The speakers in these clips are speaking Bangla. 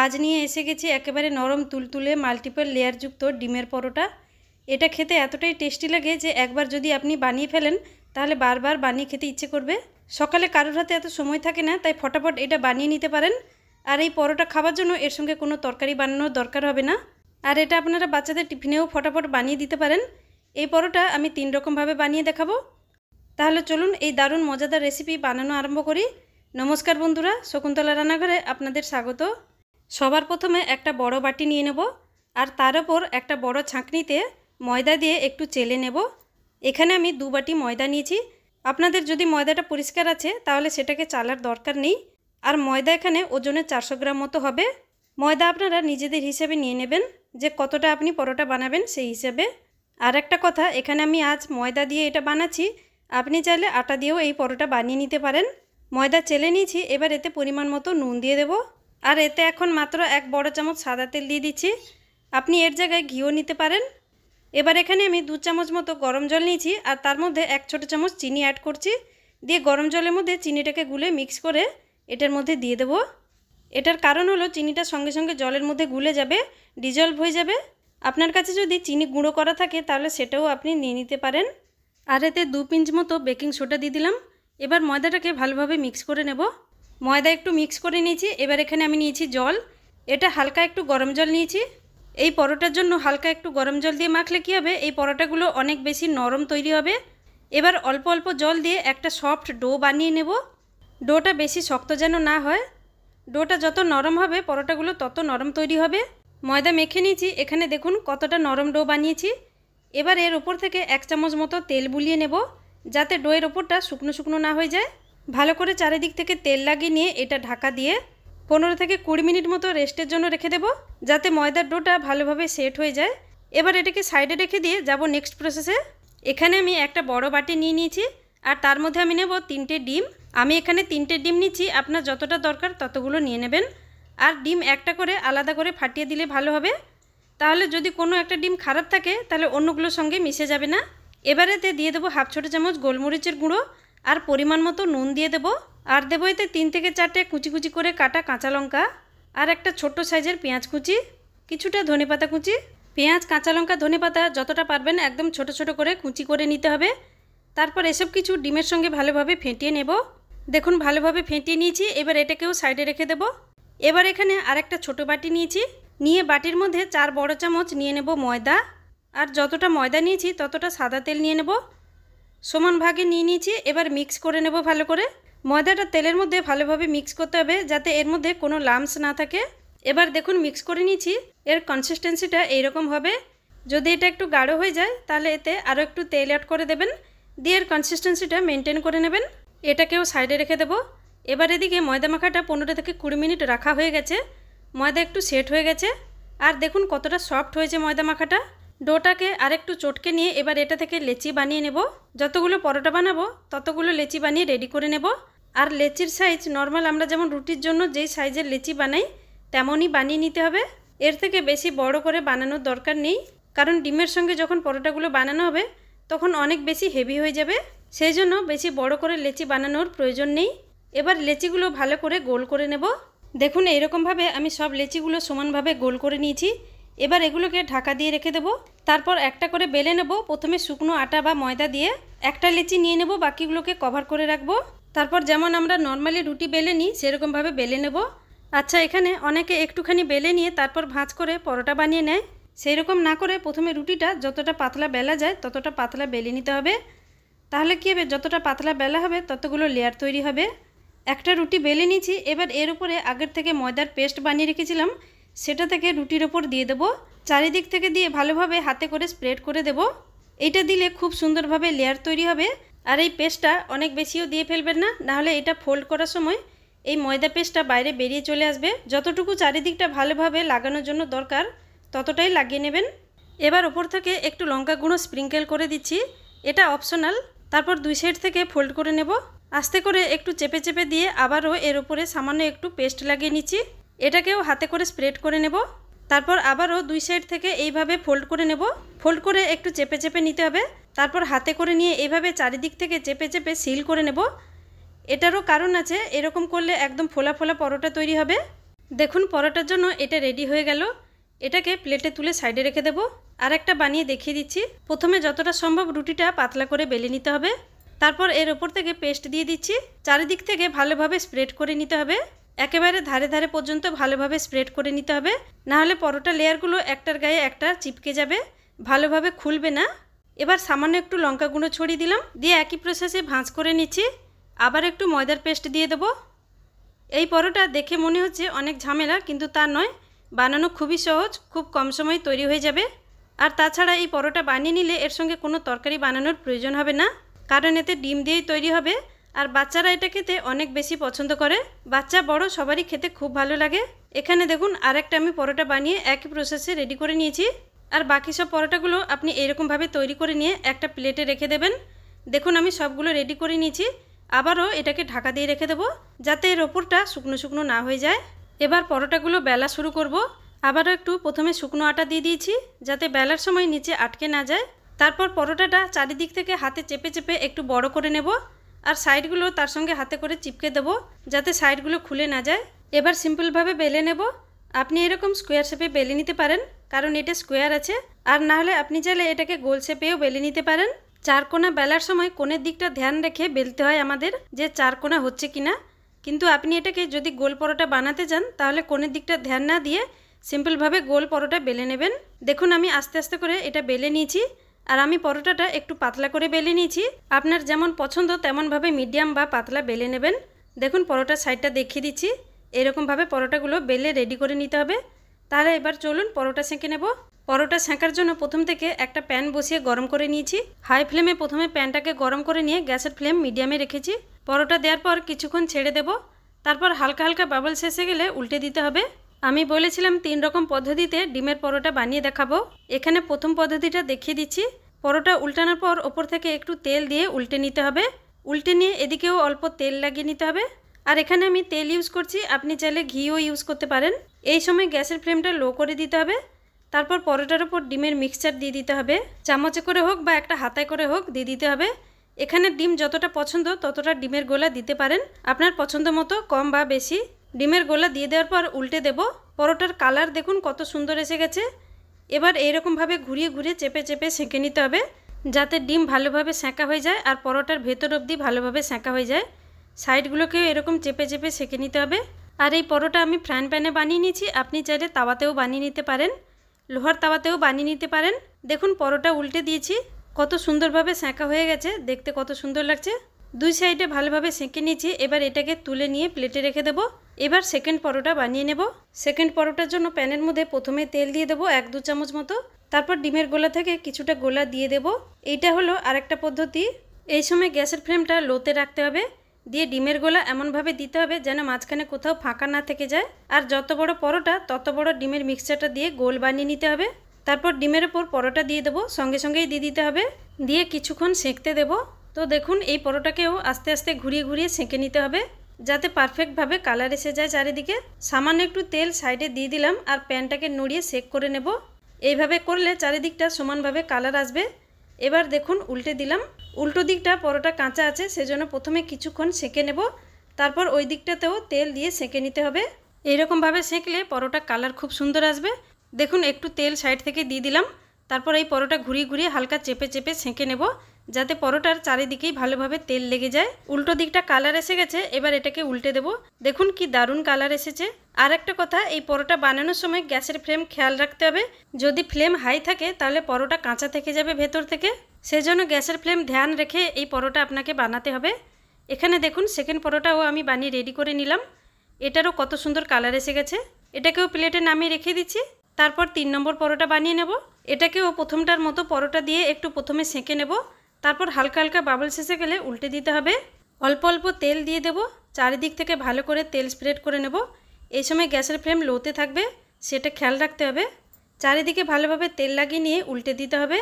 আজ নিয়ে এসে গেছি একেবারে নরম তুলতুলে মাল্টিপল লেয়ারযুক্ত ডিমের পরোটা। এটা খেতে এতটাই টেস্টি লাগে যে একবার যদি আপনি বানিয়ে ফেলেন তাহলে বারবার বানিয়ে খেতে ইচ্ছে করবে। সকালে কারোর হাতে এত সময় থাকে না, তাই ফটাফট এটা বানিয়ে নিতে পারেন। আর এই পরোটা খাবার জন্য এর সঙ্গে কোনো তরকারি বানানোর দরকার হবে না। আর এটা আপনারা বাচ্চাদের টিফিনেও ফটাফট বানিয়ে দিতে পারেন। এই পরোটা আমি 3 রকমভাবে বানিয়ে দেখাবো। তাহলে চলুন এই দারুণ মজাদার রেসিপি বানানো আরম্ভ করি। নমস্কার বন্ধুরা, শকুন্তলা রান্নাঘরে আপনাদের স্বাগত। সবার প্রথমে একটা বড় বাটি নিয়ে নেব আর তার উপর একটা বড় ছাঁকনিতে ময়দা দিয়ে একটু চেলে নেব। এখানে আমি 2 বাটি ময়দা নিয়েছি। আপনাদের যদি ময়দাটা পরিষ্কার আছে তাহলে সেটাকে চালার দরকার নেই। আর ময়দা এখানে ওজনে 400 গ্রাম মতো হবে। ময়দা আপনারা নিজেদের হিসেবে নিয়ে নেবেন যে কতটা আপনি পরোটা বানাবেন সেই হিসেবে। আর একটা কথা, এখানে আমি আজ ময়দা দিয়ে এটা বানাচ্ছি, আপনি চাইলে আটা দিয়েও এই পরোটা বানিয়ে নিতে পারেন। ময়দা চেলে নিয়েছি, এবার এতে পরিমাণ মতো নুন দিয়ে দেব। আর এতে এখন মাত্র 1 বড় চামচ সাদা তেল দিয়ে দিচ্ছি। আপনি এর জায়গায় ঘিও নিতে পারেন। এবার এখানে আমি 2 চামচ মতো গরম জল নিয়েছি আর তার মধ্যে 1 ছোট চামচ চিনি অ্যাড করছি। দিয়ে গরম জলের মধ্যে চিনিটাকে গুলে মিক্স করে এটার মধ্যে দিয়ে দেব। এটার কারণ হলো চিনিটা সঙ্গে সঙ্গে জলের মধ্যে গুলে যাবে, ডিজলভ হয়ে যাবে। আপনার কাছে যদি চিনি গুঁড়ো করা থাকে তাহলে সেটাও আপনি নিয়ে নিতে পারেন। আর এতে 2 পিঞ্চ মতো বেকিং সোডা দিয়ে দিলাম। এবার ময়দাটাকে ভালোভাবে মিক্স করে নেব। ময়দা একটু মিক্স করে নিয়েছি। এবার এখানে আমি নিয়েছি জল। এটা হালকা একটু গরম জল নিয়েছি। এই পরোটার জন্য হালকা একটু গরম জল দিয়ে মাখলে কী হবে, এই পরোটাগুলো অনেক বেশি নরম তৈরি হবে। এবার অল্প অল্প জল দিয়ে একটা সফট ডো বানিয়ে নেব। ডোটা বেশি শক্ত যেন না হয়। ডোটা যত নরম হবে পরোটাগুলো তত নরম তৈরি হবে। ময়দা মেখে নিয়েছি, এখানে দেখুন কতটা নরম ডো বানিয়েছি। এবার এর ওপর থেকে 1 চামচ মতো তেল বুলিয়ে নেব, যাতে ডোয়ের ওপরটা শুকনো শুকনো না হয়ে যায়। ভালো করে চারিদিক থেকে তেল লাগিয়ে নিয়ে এটা ঢাকা দিয়ে 15 থেকে 20 মিনিট মতো রেস্টের জন্য রেখে দেব, যাতে ময়দার ডোটা ভালোভাবে সেট হয়ে যায়। এবার এটাকে সাইডে রেখে দিয়ে যাব নেক্সট প্রসেসে। এখানে আমি একটা বড় বাটি নিয়ে নিয়েছি আর তার মধ্যে আমি নেব 3টে ডিম। আমি এখানে 3টে ডিম নিচ্ছি, আপনার যতটা দরকার ততগুলো নিয়ে নেবেন। আর ডিম একটা করে আলাদা করে ফাটিয়ে দিলে ভালো হবে, তাহলে যদি কোনো একটা ডিম খারাপ থাকে তাহলে অন্যগুলোর সঙ্গে মিশে যাবে না। এবারে এতে দিয়ে দেবো 1/2 ছোটো চামচ গোলমরিচের গুঁড়ো আর পরিমাণ মতো নুন দিয়ে দেবো। আর দেবো এতে 3 থেকে 4টে কুচি কুচি করে কাটা কাঁচা লঙ্কা আর একটা ছোট্ট সাইজের পেঁয়াজ কুচি, কিছুটা ধনেপাতা কুচি। পেঁয়াজ, কাঁচা লঙ্কা, ধনেপাতা যতটা পারবেন একদম ছোট ছোট করে কুচি করে নিতে হবে। তারপর এসব কিছু ডিমের সঙ্গে ভালোভাবে ফেটিয়ে নেব। দেখুন ভালোভাবে ফেটিয়ে নিয়েছি। এবার এটাকেও সাইডে রেখে দেব। এবার এখানে আরেকটা ছোট বাটি নিয়েছি, নিয়ে বাটির মধ্যে 4 বড় চামচ নিয়ে নেব ময়দা। আর যতটা ময়দা নিয়েছি ততটা সাদা তেল নিয়ে নেব। সমান ভাগে নিয়ে নিয়েছি। এবার মিক্স করে নেব ভালো করে। ময়দাটা তেলের মধ্যে ভালোভাবে মিক্স করতে হবে যাতে এর মধ্যে কোনো লাম্পস না থাকে। এবার দেখুন মিক্স করে নিয়েছি। এর কনসিস্টেন্সিটা এইরকম হবে। যদি এটা একটু গাঢ় হয়ে যায় তাহলে এতে আরও একটু তেল অ্যাড করে দেবেন, দিয়ে এর কনসিস্টেন্সিটা মেনটেন করে নেবেন। এটাকেও সাইডে রেখে দেব। এবার এদিকে ময়দা মাখাটা 15 থেকে 20 মিনিট রাখা হয়ে গেছে। ময়দা একটু সেট হয়ে গেছে আর দেখুন কতটা সফট হয়েছে ময়দা মাখাটা। ডোটাকে আরেকটু চটকে নিয়ে এবার এটা থেকে লেচি বানিয়ে নেব। যতগুলো পরোটা বানাবো ততগুলো লেচি বানিয়ে রেডি করে নেব। আর লেচির সাইজ নর্মাল আমরা যেমন রুটির জন্য যেই সাইজের লেচি বানাই তেমনই বানিয়ে নিতে হবে। এর থেকে বেশি বড় করে বানানোর দরকার নেই, কারণ ডিমের সঙ্গে যখন পরোটাগুলো বানানো হবে তখন অনেক বেশি হেভি হয়ে যাবে। সেই জন্য বেশি বড় করে লেচি বানানোর প্রয়োজন নেই। এবার লেচিগুলো ভালো করে গোল করে নেব। দেখুন এইরকমভাবে আমি সব লেচিগুলো সমানভাবে গোল করে নিয়েছি। এবার এগুলোকে ঢাকা দিয়ে রেখে দেব। তারপর একটা করে বেলে নেব। প্রথমে শুকনো আটা বা ময়দা দিয়ে একটা লেচি নিয়ে নেব, বাকিগুলোকে কভার করে রাখবো। তারপর যেমন আমরা নর্মালি রুটি বেলে নিই সেরকমভাবে বেলে নেব। আচ্ছা, এখানে অনেকে একটুখানি বেলে নিয়ে তারপর ভাঁজ করে পরোটা বানিয়ে নেয়। সেই রকম না করে প্রথমে রুটিটা যতটা পাতলা বেলা যায় ততটা পাতলা বেলে নিতে হবে। তাহলে কী হবে, যতটা পাতলা বেলা হবে ততগুলো লেয়ার তৈরি হবে। একটা রুটি বেলে নিয়েছি। এবার এর উপরে আগের থেকে ময়দার পেস্ট বানিয়ে রেখেছিলাম সেটা থেকে রুটির ওপর দিয়ে দেবো। চারিদিক থেকে দিয়ে ভালোভাবে হাতে করে স্প্রেড করে দেব। এইটা দিলে খুব সুন্দরভাবে লেয়ার তৈরি হবে। আর এই পেস্টটা অনেক বেশিও দিয়ে ফেলবেন না, নাহলে এটা ফোল্ড করার সময় এই ময়দা পেস্টটা বাইরে বেরিয়ে চলে আসবে। যতটুকু চারিদিকটা ভালোভাবে লাগানোর জন্য দরকার ততটাই লাগিয়ে নেবেন। এবার ওপর থেকে একটু লঙ্কা গুঁড়ো স্প্রিঙ্কেল করে দিচ্ছি, এটা অপশনাল। তারপর 2 সাইড থেকে ফোল্ড করে নেব। আস্তে করে একটু চেপে চেপে দিয়ে আবারও এর উপরে সামান্য একটু পেস্ট লাগিয়ে নিচ্ছি। এটাকেও হাতে করে স্প্রেড করে নেব। তারপর আবারও 2 সাইড থেকে এইভাবে ফোল্ড করে নেব। ফোল্ড করে একটু চেপে চেপে নিতে হবে। তারপর হাতে করে নিয়ে এইভাবে চারিদিক থেকে চেপে চেপে সিল করে নেব। এটারও কারণ আছে, এরকম করলে একদম ফোলা ফোলা পরোটা তৈরি হবে। দেখুন পরোটার জন্য এটা রেডি হয়ে গেল। এটাকে প্লেটে তুলে সাইডে রেখে দেব। আর একটা বানিয়ে দেখিয়ে দিচ্ছি। প্রথমে যতটা সম্ভব রুটিটা পাতলা করে বেলে নিতে হবে। তারপর এর ওপর থেকে পেস্ট দিয়ে দিচ্ছি। চারিদিক থেকে ভালোভাবে স্প্রেড করে নিতে হবে। একেবারে ধারে ধারে পর্যন্ত ভালোভাবে স্প্রেড করে নিতে হবে, না হলে পরোটা লেয়ারগুলো একটার গায়ে একটা চিপকে যাবে, ভালোভাবে খুলবে না। এবার সামান্য একটু লঙ্কা গুঁড়ো ছড়িয়ে দিলাম, দিয়ে একই প্রসেসে ভাঁজ করে নিচ্ছি। আবার একটু ময়দার পেস্ট দিয়ে দেবো। এই পরোটা দেখে মনে হচ্ছে অনেক ঝামেলা, কিন্তু তা নয়, বানানো খুবই সহজ, খুব কম সময়ে তৈরি হয়ে যাবে। আর তাছাড়া এই পরোটা বানিয়ে নিলে এর সঙ্গে কোনো তরকারি বানানোর প্রয়োজন হবে না, কারণ এতে ডিম দিয়েই তৈরি হবে। আর বাচ্চারা এটা খেতে অনেক বেশি পছন্দ করে, বাচ্চা বড় সবারই খেতে খুব ভালো লাগে। এখানে দেখুন আরেকটা আমি পরোটা বানিয়ে একই প্রসেসে রেডি করে নিয়েছি। আর বাকি সব পরোটাগুলো আপনি এরকমভাবে তৈরি করে নিয়ে একটা প্লেটে রেখে দেবেন। দেখুন আমি সবগুলো রেডি করে নিয়েছি। আবারও এটাকে ঢাকা দিয়ে রেখে দেবো, যাতে এর ওপরটা শুকনো শুকনো না হয়ে যায়। এবার পরোটাগুলো বেলা শুরু করব। আবারও একটু প্রথমে শুকনো আটা দিয়ে দিয়েছি, যাতে বেলার সময় নিচে আটকে না যায়। তারপর পরোটাটা চারিদিক থেকে হাতে চেপে চেপে একটু বড় করে নেব, আর সাইডগুলো তার সঙ্গে হাতে করে চিপকে দেবো, যাতে সাইডগুলো খুলে না যায়। এবার সিম্পলভাবে বেলে নেব। আপনি এরকম স্কোয়ার শেপে বেলে নিতে পারেন, কারণ এটা স্কোয়ার আছে। আর না হলে আপনি চাইলে এটাকে গোল শেপেও বেলে নিতে পারেন। চারকোনা বেলার সময় কোণের দিকটা ধ্যান রেখে বেলতে হয় আমাদের, যে চারকোনা হচ্ছে কিনা। কিন্তু আপনি এটাকে যদি গোল পরোটা বানাতে চান, তাহলে কোণের দিকটা ধ্যান না দিয়ে সিম্পলভাবে গোল পরোটা বেলে নেবেন। দেখুন আমি আস্তে আস্তে করে এটা বেলে নিয়েছি। আর আমি পরোটাটা একটু পাতলা করে বেলে নিয়েছি। আপনার যেমন পছন্দ তেমনভাবে মিডিয়াম বা পাতলা বেলে নেবেন। দেখুন পরোটার সাইডটা দেখিয়ে দিচ্ছি। এরকমভাবে পরোটাগুলো বেলে রেডি করে নিতে হবে। তাহলে এবার চলুন পরোটা সেঁকে নেব। পরোটা সেঁকার জন্য প্রথম থেকে একটা প্যান বসিয়ে গরম করে নিয়েছি। হাই ফ্লেমে প্রথমে প্যানটাকে গরম করে নিয়ে গ্যাসের ফ্লেম মিডিয়ামে রেখেছি। পরোটা দেওয়ার পর কিছুক্ষণ ছেড়ে দেব। তারপর হালকা হালকা বাবলস এসে গেলে উল্টে দিতে হবে। আমি বলেছিলাম 3 রকম পদ্ধতিতে ডিমের পরোটা বানিয়ে দেখাবো। এখানে প্রথম পদ্ধতিটা দেখিয়ে দিচ্ছি। পরোটা উল্টানোর পর ওপর থেকে একটু তেল দিয়ে উল্টে নিতে হবে। উল্টে নিয়ে এদিকেও অল্প তেল লাগিয়ে নিতে হবে। আর এখানে আমি তেল ইউজ করছি, আপনি চাইলে ঘিও ইউজ করতে পারেন। এই সময় গ্যাসের ফ্লেমটা লো করে দিতে হবে। তারপর পরোটার উপর ডিমের মিক্সচার দিয়ে দিতে হবে। চামচে করে হোক বা একটা হাতায় করে হোক দিয়ে দিতে হবে। এখানে ডিম যতটা পছন্দ ততটা ডিমের গোলা দিতে পারেন, আপনার পছন্দ মতো কম বা বেশি। ডিমের গোলা দিয়ে দেওয়ার পর উল্টে দেব। পরোটার কালার দেখুন কত সুন্দর এসে গেছে। এবার এইরকমভাবে ঘুরিয়ে ঘুরিয়ে চেপে চেপে সেঁকে নিতে হবে, যাতে ডিম ভালোভাবে সেঁকা হয়ে যায় আর পরোটার ভেতর অবধি ভালোভাবে সেঁকা হয়ে যায়। সাইডগুলোকেও এরকম চেপে চেপে সেঁকে নিতে হবে। আর এই পরোটা আমি ফ্রাইং প্যানে বানিয়ে নিয়েছি, আপনি চাইলে তাওয়াতেও বানিয়ে নিতে পারেন, লোহার তাওয়াতেও বানিয়ে নিতে পারেন। দেখুন পরোটা উল্টে দিয়েছি, কত সুন্দরভাবে সেঁকা হয়ে গেছে, দেখতে কত সুন্দর লাগছে। দুই সাইডে ভালোভাবে সেঁকে নিয়েছি। এবার এটাকে তুলে নিয়ে প্লেটে রেখে দেবো। এবার সেকেন্ড পরোটা বানিয়ে নেব। সেকেন্ড পরোটার জন্য প্যানের মধ্যে প্রথমে তেল দিয়ে দেবো 1-2 চামচ মতো। তারপর ডিমের গোলা থেকে কিছুটা গোলা দিয়ে দেব। এইটা হলো আরেকটা পদ্ধতি। এই সময় গ্যাসের ফ্লেমটা লোতে রাখতে হবে, দিয়ে ডিমের গোলা এমনভাবে দিতে হবে যেন মাঝখানে কোথাও ফাঁকা না থেকে যায়। আর যত বড় পরোটা তত বড় ডিমের মিক্সচারটা দিয়ে গোল বানিয়ে নিতে হবে। তারপর ডিমের ওপর পরোটা দিয়ে দেবো, সঙ্গে সঙ্গেই দিয়ে দিতে হবে, দিয়ে কিছুক্ষণ সেঁকতে দেব। তো দেখুন এই পরোটাকেও আস্তে আস্তে ঘুরিয়ে ঘুরিয়ে সেঁকে নিতে হবে, যাতে পারফেক্টভাবে কালার এসে যায় চারিদিকে। সামান্য একটু তেল সাইডে দিয়ে দিলাম আর প্যানটাকে নড়িয়ে সেক করে নেব। এইভাবে করলে চারিদিকটা সমানভাবে কালার আসবে। এবার দেখুন উল্টে দিলাম। উল্টো দিকটা পরোটা কাঁচা আছে, সেজন্য প্রথমে কিছুক্ষণ সেঁকে নেব। তারপর ওই দিকটাতেও তেল দিয়ে সেঁকে নিতে হবে। এইরকমভাবে সেঁকলে পরোটা কালার খুব সুন্দর আসবে। দেখুন একটু তেল সাইড থেকে দিয়ে দিলাম। তারপর এই পরোটা ঘুরিয়ে ঘুরিয়ে হালকা চেপে চেপে সেঁকে নেব, যাতে পরোটার চারিদিকেই ভালোভাবে তেল লেগে যায়। উল্টো দিকটা কালার এসে গেছে, এবার এটাকে উল্টে দেব। দেখুন কি দারুণ কালার এসেছে। আর একটা কথা, এই পরোটা বানানোর সময় গ্যাসের ফ্লেম খেয়াল রাখতে হবে। যদি ফ্লেম হাই থাকে তাহলে পরোটা কাঁচা থেকে যাবে ভেতর থেকে, সেজন্য গ্যাসের ফ্লেম ধ্যান রেখে এই পরোটা আপনাকে বানাতে হবে। এখানে দেখুন সেকেন্ড পরোটাও আমি বানিয়ে রেডি করে নিলাম। এটারও কত সুন্দর কালার এসে গেছে। এটাকেও প্লেটে নামিয়ে রেখে দিচ্ছি। তারপর 3 নম্বর পরোটা বানিয়ে নেব। এটাকেও প্রথমটার মতো পরোটা দিয়ে একটু প্রথমে সেঁকে নেব। তারপর হালকা হালকা বাবলস এসে গেলে উল্টে দিতে হবে। অল্প অল্প তেল দিয়ে দেব, চারিদিক থেকে ভালো করে তেল স্প্রেড করে নেব। এই সময় গ্যাসের ফ্লেম লোতে থাকবে, সেটা খেয়াল রাখতে হবে। চারিদিকে ভালোভাবে তেল লাগিয়ে নিয়ে উল্টে দিতে হবে।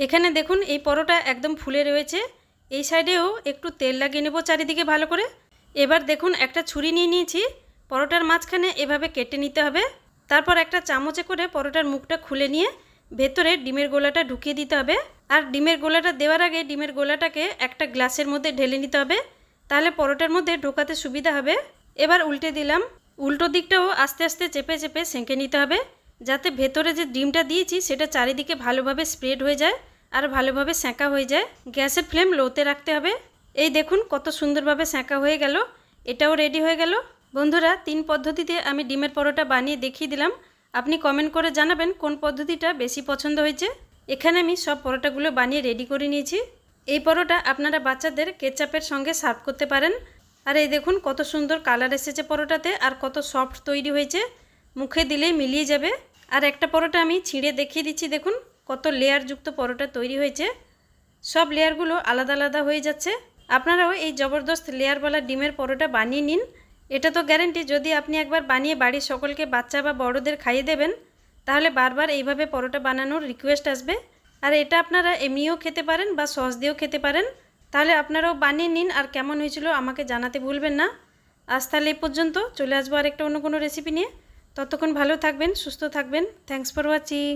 এখানে দেখুন এই পরোটা একদম ফুলে রয়েছে। এই সাইডেও একটু তেল লাগিয়ে নেব চারিদিকে ভালো করে। এবার দেখুন একটা ছুরি নিয়ে নিয়েছি, পরোটার মাঝখানে এভাবে কেটে নিতে হবে। তারপর একটা চামচে করে পরোটার মুখটা খুলে নিয়ে ভেতরে ডিমের গোলাটা ঢুকিয়ে দিতে হবে। আর ডিমের গোলাটা দেওয়ার আগে ডিমের গোলাটাকে একটা গ্লাসের মধ্যে ঢেলে নিতে হবে, তাহলে পরোটার মধ্যে ঢোকাতে সুবিধা হবে। এবার উল্টে দিলাম। উল্টো দিকটাও আস্তে আস্তে চেপে চেপে সেঁকে নিতে হবে, যাতে ভেতরে যে ডিমটা দিয়েছি সেটা চারিদিকে ভালোভাবে স্প্রেড হয়ে যায় আর ভালোভাবে সেঁকা হয়ে যায়। গ্যাসের ফ্লেম লোতে রাখতে হবে। এই দেখুন কত সুন্দরভাবে সেঁকা হয়ে গেল। এটাও রেডি হয়ে গেল। বন্ধুরা, 3 পদ্ধতিতে আমি ডিমের পরোটা বানিয়ে দেখিয়ে দিলাম। আপনি কমেন্ট করে জানাবেন কোন পদ্ধতিটা বেশি পছন্দ হয়েছে। এখানে আমি সব পরোটাগুলো বানিয়ে রেডি করে নিয়েছি। এই পরোটা আপনারা বাচ্চাদের কেচাপের সঙ্গে সার্ভ করতে পারেন। আর এই দেখুন কত সুন্দর কালার এসেছে পরোটাতে, আর কত সফট তৈরি হয়েছে, মুখে দিলেই মিলিয়ে যাবে। আর একটা পরোটা আমি ছিঁড়ে দেখিয়ে দিচ্ছি, দেখুন কত লেয়ারযুক্ত পরোটা তৈরি হয়েছে। সব লেয়ারগুলো আলাদা আলাদা হয়ে যাচ্ছে। আপনারাও এই জবরদস্ত লেয়ারওয়ালা ডিমের পরোটা বানিয়ে নিন। এটা তো গ্যারান্টি, যদি আপনি একবার বানিয়ে বাড়ির সকলকে, বাচ্চা বা বড়দের খাইয়ে দেবেন, তাহলে বারবার এইভাবে পরোটা বানানোর রিকোয়েস্ট আসবে। আর এটা আপনারা এমনিও খেতে পারেন বা সস দিয়েও খেতে পারেন। তাহলে আপনারাও বানিয়ে নিন, আর কেমন হয়েছিল আমাকে জানাতে ভুলবেন না। আজ তাহলে এই পর্যন্ত, চলে আসবো আরেকটা অন্য কোনো রেসিপি নিয়ে। ততক্ষণ ভালো থাকবেন, সুস্থ থাকবেন। Thanks for watching.